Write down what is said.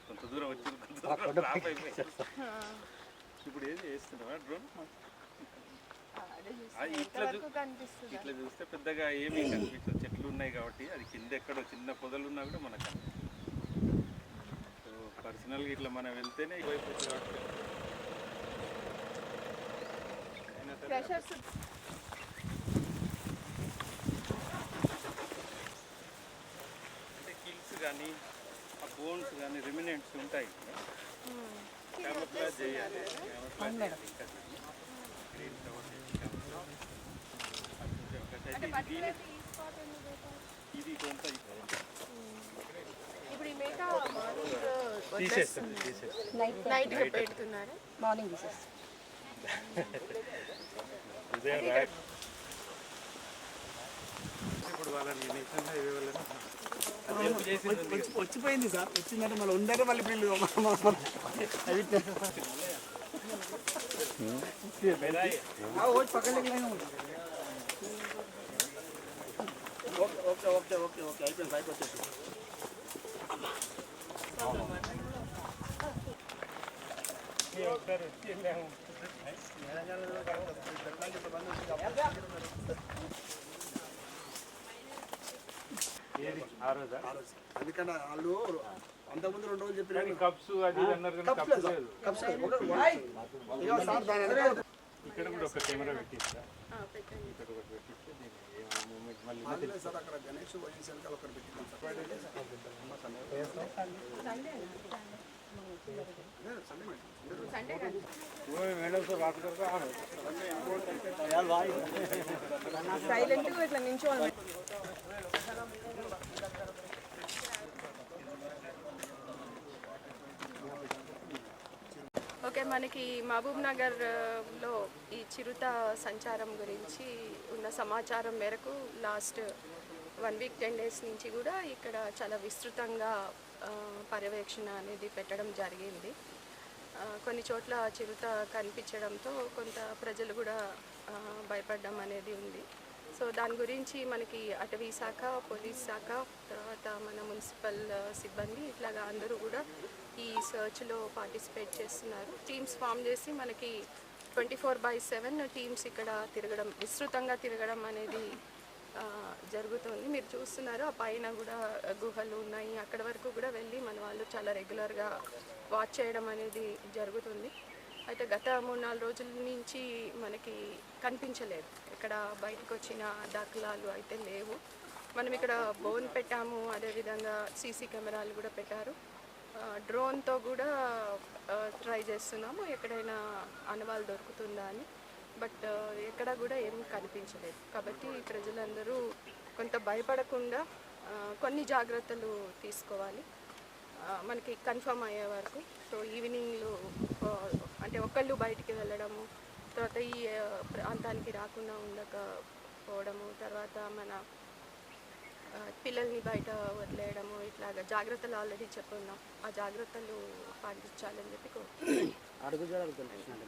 కొంత దూరం వచ్చింది, ఇప్పుడు ఏది చేస్తున్నావా డ్రోన్? ఇట్లా చూస్తే పెద్దగా ఏమీ కనిపించదు, చెట్లు ఉన్నాయి కాబట్టి. అది కింద ఎక్కడో చిన్న పొదలున్నా కూడా మనకు సో పర్సనల్గా ఇట్లా మనం వెళ్తేనే ఇవ్వైపోతుంది కాబట్టి అంటే కిల్స్ కానీ ఆ బోన్స్ కానీ రిమినెంట్స్ ఉంటాయి, క్యామోఫ్లాజ్ చేయాలి. ఇది కొంత మార్నింగ్ ఇప్పుడు వాళ్ళని వచ్చిపోయింది సార్, వచ్చిందంటే మళ్ళీ ఉందంటే మళ్ళీ పిల్లలు పక్కన ఓకే ఓకే ఓకే ఓకే అయిపోయింది, బయట వచ్చేసి అందుకని వాళ్ళు అంతకుముందు 2 రోజులు చెప్పిన కప్స్ అది అన్నారు, ఇక్కడ కూడా ఒక కెమెరా పెట్టిస్తా, ఇక్కడ ఒకటి పెట్టిస్తే మూమెంట్ మళ్ళీ సార్ అక్కడ గణేష్ వైన్స్ వెనకాల ఒకటి పెట్టిస్తాం సైలెంట్ ఇట్లా నించోవాలి. ఓకే, మనకి మహబూబ్ నగర్లో ఈ చిరుత సంచారం గురించి ఉన్న సమాచారం మేరకు లాస్ట్ 1 వీక్ 10 డేస్ నుంచి కూడా ఇక్కడ చాలా విస్తృతంగా పర్యవేక్షణ అనేది పెట్టడం జరిగింది. కొన్ని చోట్ల చిరుత కనిపించడంతో కొంత ప్రజలు కూడా భయపడడం అనేది ఉంది. సో దాని గురించి మనకి అటవీ శాఖ, పోలీస్ శాఖ, తర్వాత మన మున్సిపల్ సిబ్బంది ఇట్లాగా అందరూ కూడా ఈ సర్చ్లో పార్టిసిపేట్ చేస్తున్నారు. టీమ్స్ ఫామ్ చేసి మనకి 24/7 టీమ్స్ ఇక్కడ తిరగడం, విస్తృతంగా తిరగడం అనేది జరుగుతుంది. మీరు చూస్తున్నారు, ఆ పైన కూడా గుహలు ఉన్నాయి, అక్కడ వరకు కూడా వెళ్ళి మన వాళ్ళు చాలా రెగ్యులర్గా వాచ్ చేయడం అనేది జరుగుతుంది. అయితే గత 3-4 రోజుల నుంచి మనకి కనిపించలేదు, ఇక్కడ బయటకు వచ్చిన దాఖలాలు అయితే లేవు. మనం ఇక్కడ బోన్ పెట్టాము, అదేవిధంగా సీసీ కెమెరాలు కూడా పెట్టారు, డ్రోన్తో కూడా ట్రై చేస్తున్నాము ఎక్కడైనా ఆనవాళ్ళు దొరుకుతుందా అని. బట్ ఎక్కడ కూడా ఏం కనిపించలేదు. కాబట్టి ప్రజలందరూ కొంత భయపడకుండా కొన్ని జాగ్రత్తలు తీసుకోవాలి మనకి కన్ఫర్మ్ అయ్యే వరకు. సో ఈవినింగ్లో అంటే ఒకళ్ళు బయటికి వెళ్ళడము, తర్వాత ఈ ప్రాంతానికి రాకుండా ఉండకపోవడము, తర్వాత మన పిల్లల్ని బయట వదిలేయడము, ఇట్లాగా జాగ్రత్తలు ఆల్రెడీ చెప్పున్నాం, ఆ జాగ్రత్తలు పాటించాలని చెప్పి కోరుతున్నాం.